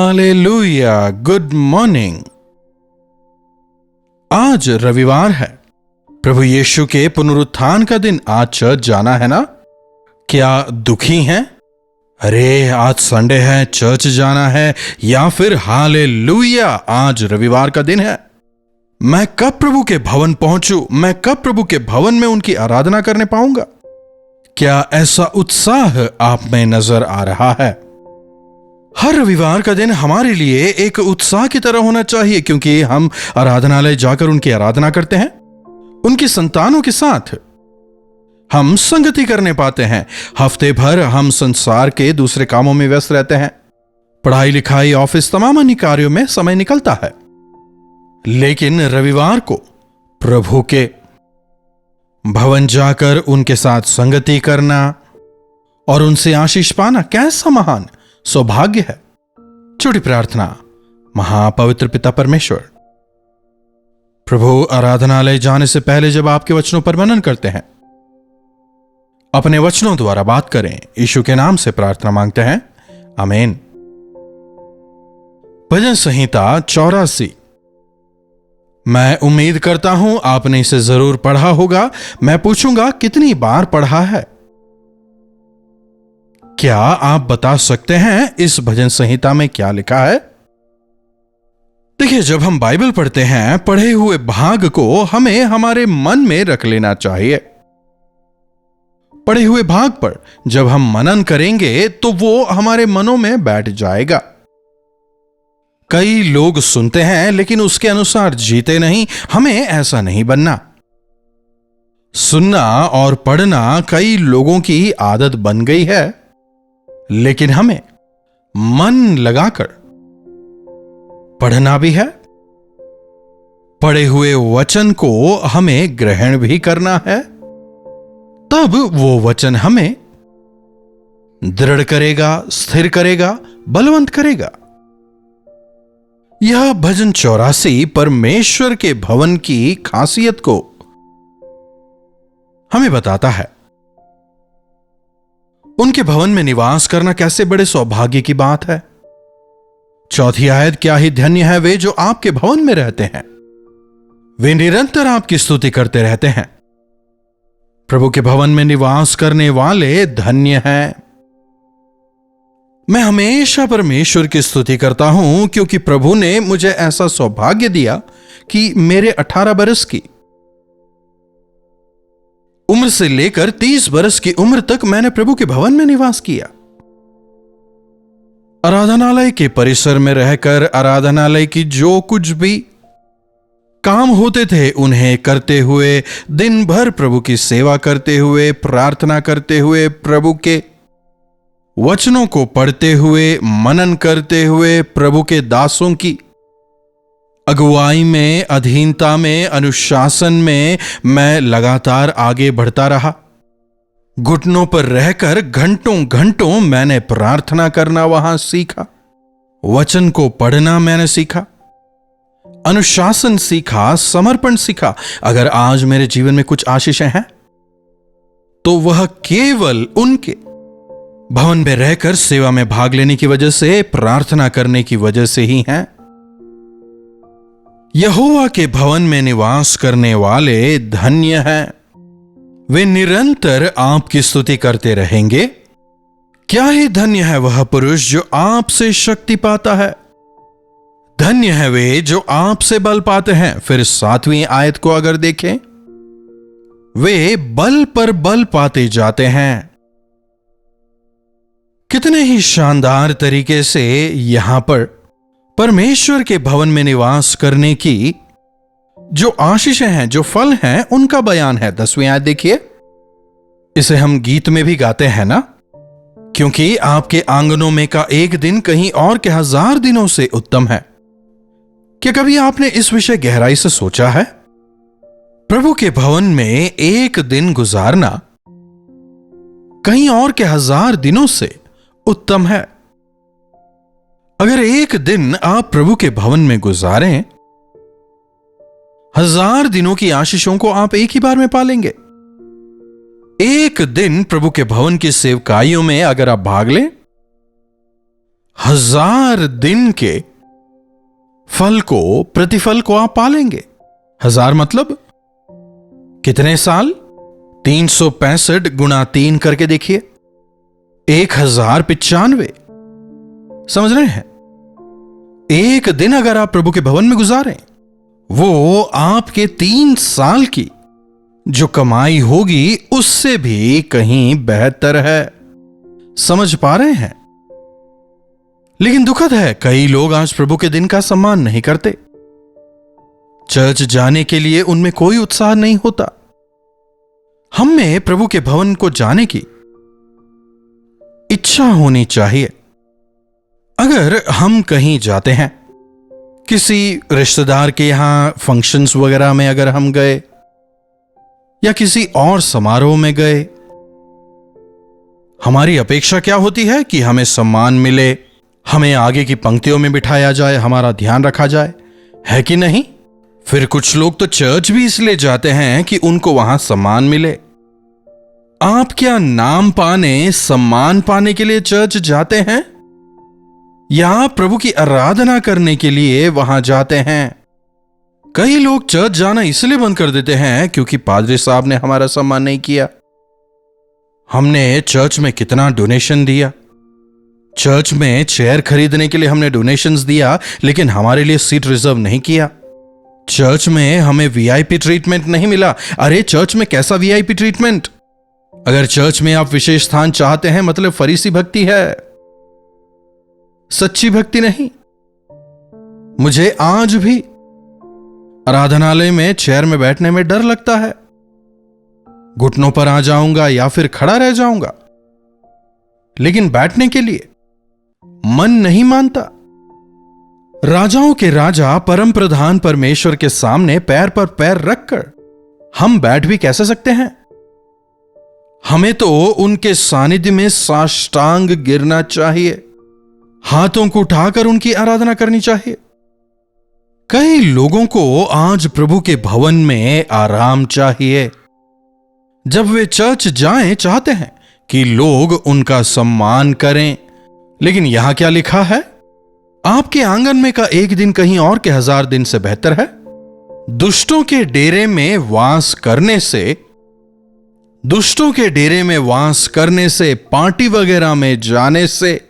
Hallelujah, good morning. आज रविवार है, प्रभु यीशु के पुनरुत्थान का दिन। आज चर्च जाना है ना? क्या दुखी हैं? अरे आज संडे है, चर्च जाना है, या फिर हालेलुया आज रविवार का दिन है। मैं कब प्रभु के भवन पहुंचूं? मैं कब प्रभु के भवन में उनकी आराधना करने पाऊंगा? क्या ऐसा उत्साह आप में नजर आ रहा है? हर रविवार का दिन हमारे लिए एक उत्साह की तरह होना चाहिए, क्योंकि हम आराधनालय जाकर उनकी आराधना करते हैं। उनकी संतानों के साथ हम संगति करने पाते हैं। हफ्ते भर हम संसार के दूसरे कामों में व्यस्त रहते हैं। पढ़ाई लिखाई, ऑफिस, तमाम अन्य कार्यों में समय निकलता है। लेकिन रविवार को प्रभु के भवन जाकर उनके साथ संगति करना और उनसे आशीष पाना कैसा महान सौभाग्य है। छोटी प्रार्थना। महापवित्र पिता परमेश्वर, प्रभु आराधनालय जाने से पहले जब आपके वचनों पर मनन करते हैं, अपने वचनों द्वारा बात करें। यीशु के नाम से प्रार्थना मांगते हैं, आमीन। भजन संहिता 84। मैं उम्मीद करता हूं आपने इसे जरूर पढ़ा होगा। मैं पूछूंगा, कितनी बार पढ़ा है? क्या आप बता सकते हैं इस भजन संहिता में क्या लिखा है? देखिए, जब हम बाइबल पढ़ते हैं, पढ़े हुए भाग को हमें हमारे मन में रख लेना चाहिए। पढ़े हुए भाग पर जब हम मनन करेंगे तो वो हमारे मनों में बैठ जाएगा। कई लोग सुनते हैं लेकिन उसके अनुसार जीते नहीं। हमें ऐसा नहीं बनना। सुनना और पढ़ना कई लोगों की आदत बन गई है, लेकिन हमें मन लगाकर पढ़ना भी है। पढ़े हुए वचन को हमें ग्रहण भी करना है। तब वो वचन हमें दृढ़ करेगा, स्थिर करेगा, बलवंत करेगा। यह भजन 84 परमेश्वर के भवन की खासियत को हमें बताता है। उनके भवन में निवास करना कैसे बड़े सौभाग्य की बात है। चौथी आयत, क्या ही धन्य है वे जो आपके भवन में रहते हैं, वे निरंतर आपकी स्तुति करते रहते हैं। प्रभु के भवन में निवास करने वाले धन्य हैं। मैं हमेशा परमेश्वर की स्तुति करता हूं, क्योंकि प्रभु ने मुझे ऐसा सौभाग्य दिया कि मेरे 18 बरस की उम्र से लेकर 30 बरस की उम्र तक मैंने प्रभु के भवन में निवास किया। आराधनालय के परिसर में रहकर आराधनालय की जो कुछ भी काम होते थे उन्हें करते हुए, दिन भर प्रभु की सेवा करते हुए, प्रार्थना करते हुए, प्रभु के वचनों को पढ़ते हुए, मनन करते हुए, प्रभु के दासों की अगुवाई में, अधीनता में, अनुशासन में मैं लगातार आगे बढ़ता रहा। घुटनों पर रहकर घंटों घंटों मैंने प्रार्थना करना वहां सीखा। वचन को पढ़ना मैंने सीखा, अनुशासन सीखा, समर्पण सीखा। अगर आज मेरे जीवन में कुछ आशीषें हैं तो वह केवल उनके भवन में रहकर सेवा में भाग लेने की वजह से, प्रार्थना करने की वजह से ही हैं। यहोवा के भवन में निवास करने वाले धन्य हैं। वे निरंतर आपकी स्तुति करते रहेंगे। क्या ही धन्य है वह पुरुष जो आपसे शक्ति पाता है। धन्य है वे जो आपसे बल पाते हैं। फिर 7वीं आयत को अगर देखें, वे बल पर बल पाते जाते हैं। कितने ही शानदार तरीके से यहां पर परमेश्वर के भवन में निवास करने की जो आशीषें हैं, जो फल हैं, उनका बयान है। 10वीं आयत देखिए। इसे हम गीत में भी गाते हैं ना, क्योंकि आपके आंगनों में का एक दिन कहीं और के 1000 दिनों से उत्तम है। क्या कभी आपने इस विषय गहराई से सोचा है? प्रभु के भवन में एक दिन गुजारना कहीं और के 1000 दिनों से उत्तम है। अगर एक दिन आप प्रभु के भवन में गुजारें, 1000 दिनों की आशीषों को आप एक ही बार में पालेंगे। एक दिन प्रभु के भवन की सेवकाइयों में अगर आप भाग लें, 1000 दिन के फल को, प्रतिफल को आप पालेंगे। 1000 मतलब कितने साल? 365 गुणा 3 करके देखिए, 1095। समझ रहे हैं? एक दिन अगर आप प्रभु के भवन में गुजारें, वो आपके 3 साल की जो कमाई होगी उससे भी कहीं बेहतर है। समझ पा रहे हैं? लेकिन दुखद है, कई लोग आज प्रभु के दिन का सम्मान नहीं करते। चर्च जाने के लिए उनमें कोई उत्साह नहीं होता। हम में प्रभु के भवन को जाने की इच्छा होनी चाहिए। अगर हम कहीं जाते हैं, किसी रिश्तेदार के यहां फंक्शंस वगैरह में अगर हम गए, या किसी और समारोह में गए, हमारी अपेक्षा क्या होती है कि हमें सम्मान मिले, हमें आगे की पंक्तियों में बिठाया जाए, हमारा ध्यान रखा जाए, है कि नहीं? फिर कुछ लोग तो चर्च भी इसलिए जाते हैं कि उनको वहां सम्मान मिले। आप क्या नाम पाने, सम्मान पाने के लिए चर्च जाते हैं, या प्रभु की आराधना करने के लिए वहां जाते हैं? कई लोग चर्च जाना इसलिए बंद कर देते हैं क्योंकि पादरी साहब ने हमारा सम्मान नहीं किया। हमने चर्च में कितना डोनेशन दिया, चर्च में चेयर खरीदने के लिए हमने डोनेशंस दिया, लेकिन हमारे लिए सीट रिजर्व नहीं किया। चर्च में हमें वीआईपी ट्रीटमेंट नहीं मिला। अरे चर्च में कैसा वीआईपी ट्रीटमेंट? अगर चर्च में आप विशेष स्थान चाहते हैं, मतलब फरीसी भक्ति है, सच्ची भक्ति नहीं। मुझे आज भी आराधनालय में चेयर में बैठने में डर लगता है। घुटनों पर आ जाऊंगा या फिर खड़ा रह जाऊंगा, लेकिन बैठने के लिए मन नहीं मानता। राजाओं के राजा परम प्रधान परमेश्वर के सामने पैर पर पैर रखकर हम बैठ भी कैसे सकते हैं? हमें तो उनके सानिध्य में साष्टांग गिरना चाहिए, हाथों को उठाकर उनकी आराधना करनी चाहिए। कई लोगों को आज प्रभु के भवन में आराम चाहिए। जब वे चर्च जाएं, चाहते हैं कि लोग उनका सम्मान करें, लेकिन यहां क्या लिखा है? आपके आंगन में का एक दिन कहीं और के 1000 दिन से बेहतर है। दुष्टों के डेरे में वास करने से, दुष्टों के डेरे में वास करने से, पार्टी वगैरह में जाने से,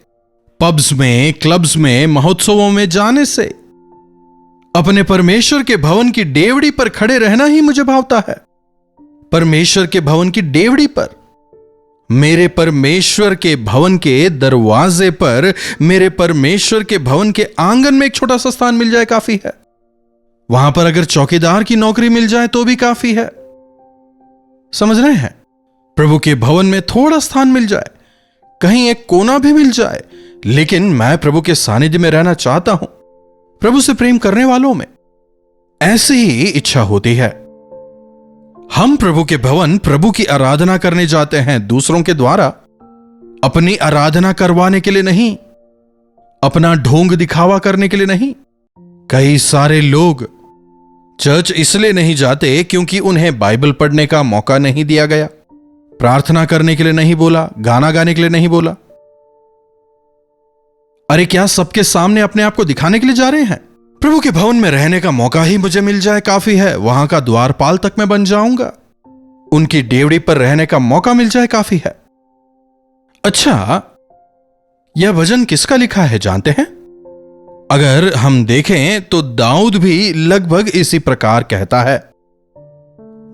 पब्स में, क्लब्स में, महोत्सवों में जाने से, अपने परमेश्वर के भवन की डेवड़ी पर खड़े रहना ही मुझे भावता है। परमेश्वर के भवन की डेवड़ी पर, मेरे परमेश्वर के भवन के दरवाजे पर, मेरे परमेश्वर के भवन के आंगन में एक छोटा सा स्थान मिल जाए काफी है। वहां पर अगर चौकीदार की नौकरी मिल जाए तो भी काफी है। समझ रहे हैं? प्रभु के भवन में थोड़ा स्थान मिल जाए, कहीं एक कोना भी मिल जाए, लेकिन मैं प्रभु के सानिध्य में रहना चाहता हूं। प्रभु से प्रेम करने वालों में ऐसी ही इच्छा होती है। हम प्रभु के भवन, प्रभु की आराधना करने जाते हैं, दूसरों के द्वारा अपनी आराधना करवाने के लिए नहीं, अपना ढोंग दिखावा करने के लिए नहीं। कई सारे लोग चर्च इसलिए नहीं जाते क्योंकि उन्हें बाइबल पढ़ने का मौका नहीं दिया गया, प्रार्थना करने के लिए नहीं बोला, गाना गाने के लिए नहीं बोला। अरे क्या सबके सामने अपने आप को दिखाने के लिए जा रहे हैं? प्रभु के भवन में रहने का मौका ही मुझे मिल जाए काफी है, वहां का द्वारपाल तक मैं बन जाऊंगा, उनकी डेवड़ी पर रहने का मौका मिल जाए काफी है। अच्छा, यह भजन किसका लिखा है जानते हैं? अगर हम देखें तो दाऊद भी लगभग इसी प्रकार कहता है।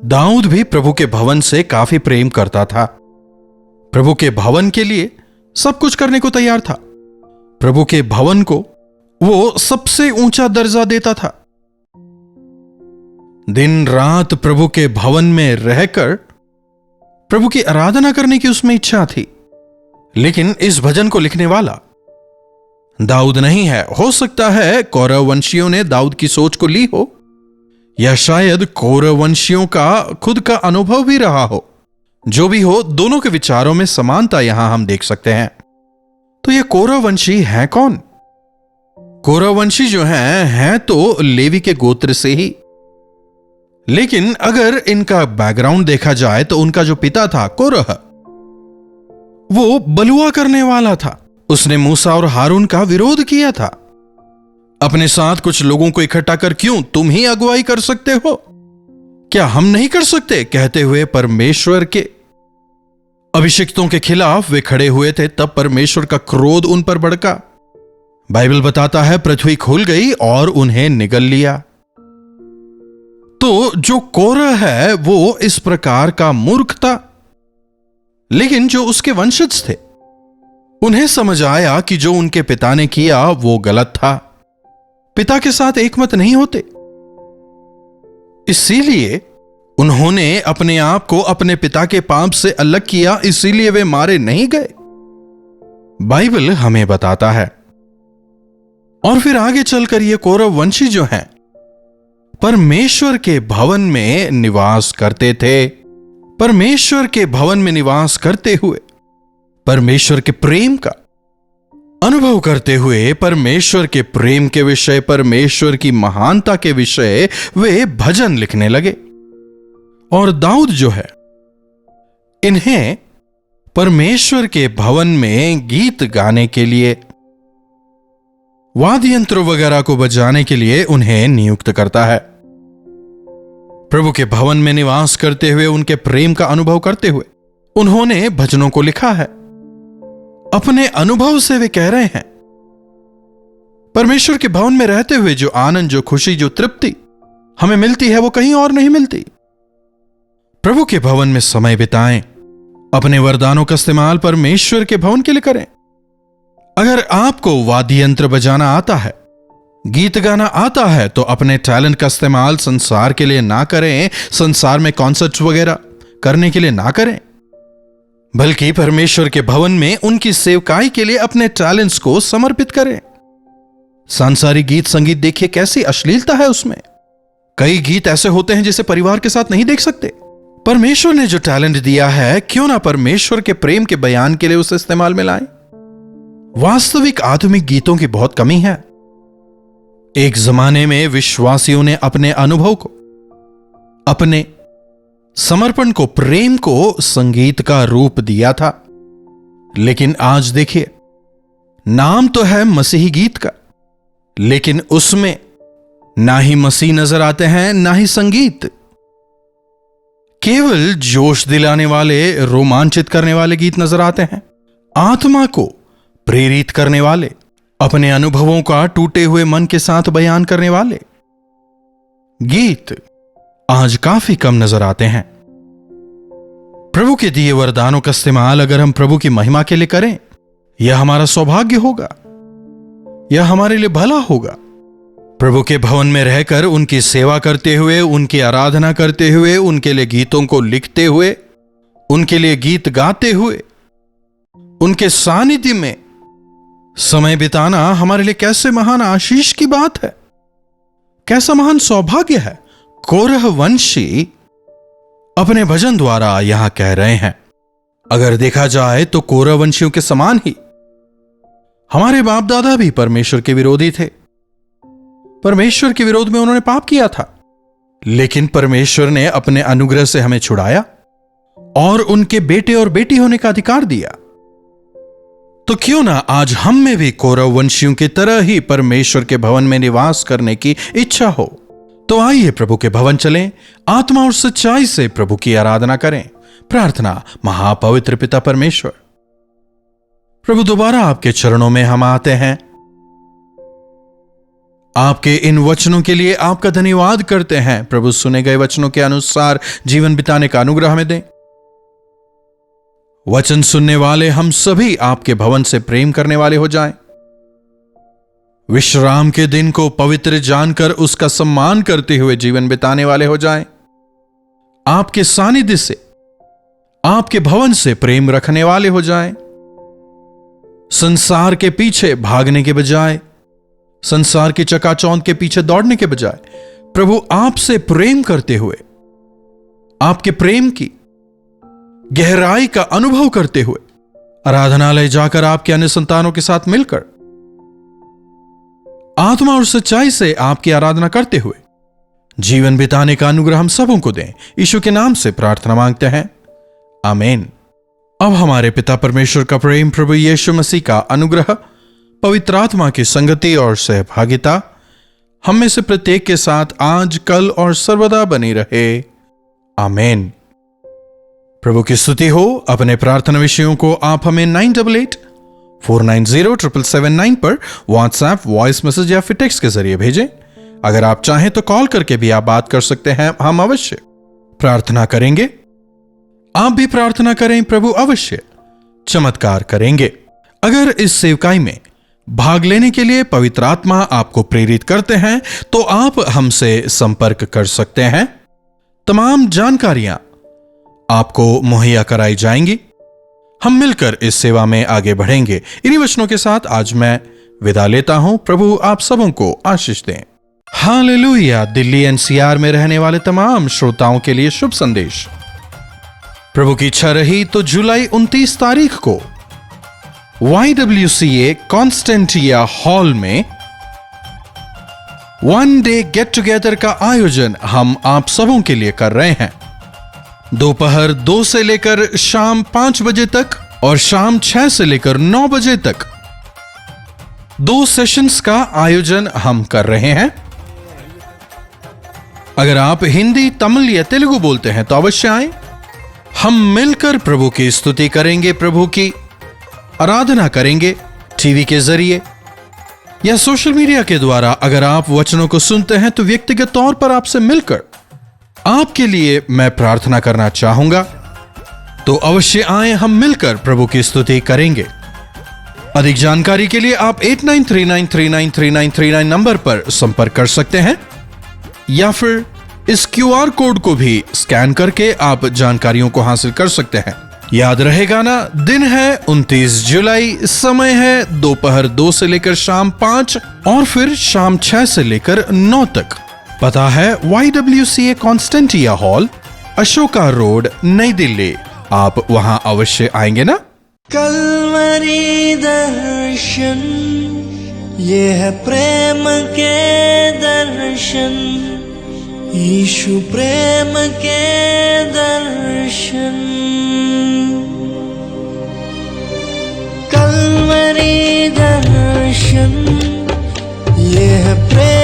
दाऊद भी प्रभु के भवन से काफी प्रेम करता था, प्रभु के भवन के लिए सब कुछ करने को तैयार था, प्रभु के भवन को वो सबसे ऊंचा दर्जा देता था। दिन रात प्रभु के भवन में रहकर प्रभु की आराधना करने की उसमें इच्छा थी। लेकिन इस भजन को लिखने वाला दाऊद नहीं है। हो सकता है कौरव वंशियों ने दाऊद की सोच को ली हो, या शायद कौरव वंशियों का खुद का अनुभव भी रहा हो। जो भी हो, दोनों के विचारों में समानता यहां हम देख सकते हैं। तो ये कौरव वंशी है कौन? कौरव वंशी जो हैं तो लेवी के गोत्र से ही, लेकिन अगर इनका बैकग्राउंड देखा जाए तो उनका जो पिता था कौरह, वो बलुआ करने वाला था। उसने मूसा और हारून का विरोध किया था। अपने साथ कुछ लोगों को इकट्ठा कर क्यों तुम ही अगुवाई कर सकते हो, क्या हम नहीं कर सकते, कहते हुए परमेश्वर के अभिषिक्तों के खिलाफ वे खड़े हुए थे। तब परमेश्वर का क्रोध उन पर भड़का। बाइबल बताता है पृथ्वी खुल गई और उन्हें निगल लिया। तो जो कोरह है वो इस प्रकार का मूर्ख था, लेकिन जो उसके वंशज थे उन्हें समझ आया कि जो उनके पिता ने किया वो गलत था। पिता के साथ एकमत नहीं होते, इसीलिए उन्होंने अपने आप को अपने पिता के पाप से अलग किया, इसीलिए वे मारे नहीं गए, बाइबल हमें बताता है। और फिर आगे चलकर ये कौरव वंशी जो हैं परमेश्वर के भवन में निवास करते थे। परमेश्वर के भवन में निवास करते हुए परमेश्वर के प्रेम का अनुभव करते हुए परमेश्वर के प्रेम के विषय, परमेश्वर की महानता के विषय वे भजन लिखने लगे। और दाऊद जो है इन्हें परमेश्वर के भवन में गीत गाने के लिए, वाद्य यंत्र वगैरह को बजाने के लिए उन्हें नियुक्त करता है। प्रभु के भवन में निवास करते हुए, उनके प्रेम का अनुभव करते हुए उन्होंने भजनों को लिखा है। अपने अनुभव से वे कह रहे हैं परमेश्वर के भवन में रहते हुए जो आनंद, जो खुशी, जो तृप्ति हमें मिलती है वो कहीं और नहीं मिलती। प्रभु के भवन में समय बिताएं, अपने वरदानों का इस्तेमाल परमेश्वर के भवन के लिए करें। अगर आपको वाद्य यंत्र बजाना आता है, गीत गाना आता है, तो अपने टैलेंट का इस्तेमाल संसार के लिए ना करें, संसार में कॉन्सर्ट्स वगैरह करने के लिए ना करें, बल्कि परमेश्वर के भवन में उनकी सेवकाई के लिए अपने टैलेंट्स को समर्पित करें। सांसारिक गीत संगीत देखिए कैसी अश्लीलता है उसमें। कई गीत ऐसे होते हैं जिसे परिवार के साथ नहीं देख सकते। परमेश्वर ने जो टैलेंट दिया है क्यों ना परमेश्वर के प्रेम के बयान के लिए उसे इस्तेमाल में लाएं। वास्तविक आधुनिक गीतों की बहुत कमी है। एक जमाने में विश्वासियों ने अपने अनुभव को, अपने समर्पण को, प्रेम को संगीत का रूप दिया था, लेकिन आज देखिए नाम तो है मसीही गीत का, लेकिन उसमें ना ही मसीह नजर आते हैं ना ही संगीत। केवल जोश दिलाने वाले, रोमांचित करने वाले गीत नजर आते हैं। आत्मा को प्रेरित करने वाले, अपने अनुभवों का टूटे हुए मन के साथ बयान करने वाले गीत आज काफी कम नजर आते हैं। प्रभु के दिए वरदानों का इस्तेमाल अगर हम प्रभु की महिमा के लिए करें, यह हमारा सौभाग्य होगा, यह हमारे लिए भला होगा। प्रभु के भवन में रहकर उनकी सेवा करते हुए, उनकी आराधना करते हुए, उनके लिए गीतों को लिखते हुए, उनके लिए गीत गाते हुए, उनके सानिध्य में समय बिताना हमारे लिए कैसे महान आशीष की बात है, कैसा महान सौभाग्य है। कोरह वंशी अपने भजन द्वारा यहां कह रहे हैं। अगर देखा जाए तो कोरह वंशियों के समान ही हमारे बाप दादा भी परमेश्वर के विरोधी थे। परमेश्वर के विरोध में उन्होंने पाप किया था, लेकिन परमेश्वर ने अपने अनुग्रह से हमें छुड़ाया और उनके बेटे और बेटी होने का अधिकार दिया। तो क्यों ना आज हम में भी कौरव वंशियों की तरह ही परमेश्वर के भवन में निवास करने की इच्छा हो। तो आइए प्रभु के भवन चलें, आत्मा और सच्चाई से प्रभु की आराधना करें। प्रार्थना। महापवित्र पिता परमेश्वर, प्रभु दोबारा आपके चरणों में हम आते हैं। आपके इन वचनों के लिए आपका धन्यवाद करते हैं। प्रभु सुने गए वचनों के अनुसार जीवन बिताने का अनुग्रह हमें दें। वचन सुनने वाले हम सभी आपके भवन से प्रेम करने वाले हो जाएं। विश्राम के दिन को पवित्र जानकर उसका सम्मान करते हुए जीवन बिताने वाले हो जाएं। आपके सानिध्य से, आपके भवन से प्रेम रखने वाले हो जाएं। संसार के पीछे भागने के बजाय, संसार की चकाचौंध के पीछे दौड़ने के बजाय प्रभु आपसे प्रेम करते हुए, आपके प्रेम की गहराई का अनुभव करते हुए आराधनालय जाकर आपके अन्य संतानों के साथ मिलकर आत्मा और सच्चाई से आपकी आराधना करते हुए जीवन बिताने का अनुग्रह हम सबों को दें। यीशु के नाम से प्रार्थना मांगते हैं, आमीन। अब हमारे पिता परमेश्वर का प्रेम, प्रभु यीशु मसीह का अनुग्रह, पवित्र आत्मा की संगति और सहभागिता हम में से प्रत्येक के साथ आज, कल और सर्वदा बनी रहे। आमीन। प्रभु की स्तुति हो। अपने प्रार्थना विषयों को आप हमें 9884907779 पर व्हाट्सएप, वॉइस मैसेज या फिर टेक्स्ट के जरिए भेजें। अगर आप चाहें तो कॉल करके भी आप बात कर सकते हैं। हम अवश्य प्रार्थना करेंगे। आप भी प्रार्थना करें, प्रभु अवश्य चमत्कार करेंगे। अगर इस सेवकाई में भाग लेने के लिए पवित्र आत्मा आपको प्रेरित करते हैं तो आप हमसे संपर्क कर सकते हैं। तमाम जानकारियां आपको मुहैया कराई जाएंगी। हम मिलकर इस सेवा में आगे बढ़ेंगे। इन्हीं वचनों के साथ आज मैं विदा लेता हूं। प्रभु आप सबों को आशीष दें। हालेलुया। दिल्ली एनसीआर में रहने वाले तमाम श्रोताओं के लिए शुभ संदेश। प्रभु की इच्छा रही तो जुलाई 29 तारीख को YWCA कॉन्स्टेंटिया हॉल में वन डे गेट टुगेदर का आयोजन हम आप सबों के लिए कर रहे हैं। दोपहर 2 से लेकर शाम 5 बजे तक और शाम 6 से लेकर 9 बजे तक 2 सेशंस का आयोजन हम कर रहे हैं। अगर आप हिंदी, तमिल या तेलुगु बोलते हैं तो अवश्य आएं। हम मिलकर प्रभु की स्तुति करेंगे, प्रभु की आराधना करेंगे। टीवी के जरिए या सोशल मीडिया के द्वारा अगर आप वचनों को सुनते हैं तो व्यक्तिगत तौर पर आपसे मिलकर आपके लिए मैं प्रार्थना करना चाहूंगा। तो अवश्य आए, हम मिलकर प्रभु की स्तुति करेंगे। अधिक जानकारी के लिए आप 8939393939 नंबर पर संपर्क कर सकते हैं या फिर इस QR कोड को भी स्कैन करके आप जानकारियों को हासिल कर सकते हैं। याद रहेगा ना, दिन है 29 जुलाई, समय है दोपहर 2 से लेकर शाम 5 और फिर शाम 6 से लेकर 9 तक। पता है YWCA कॉन्स्टेंटिया हॉल, अशोका रोड, नई दिल्ली। आप वहां अवश्य आएंगे ना। कल्वरी दर्शन, ये है प्रेम के दर्शन, यीशु प्रेम के दर्शन। कल्वरी दर्शन, ये है प्रेम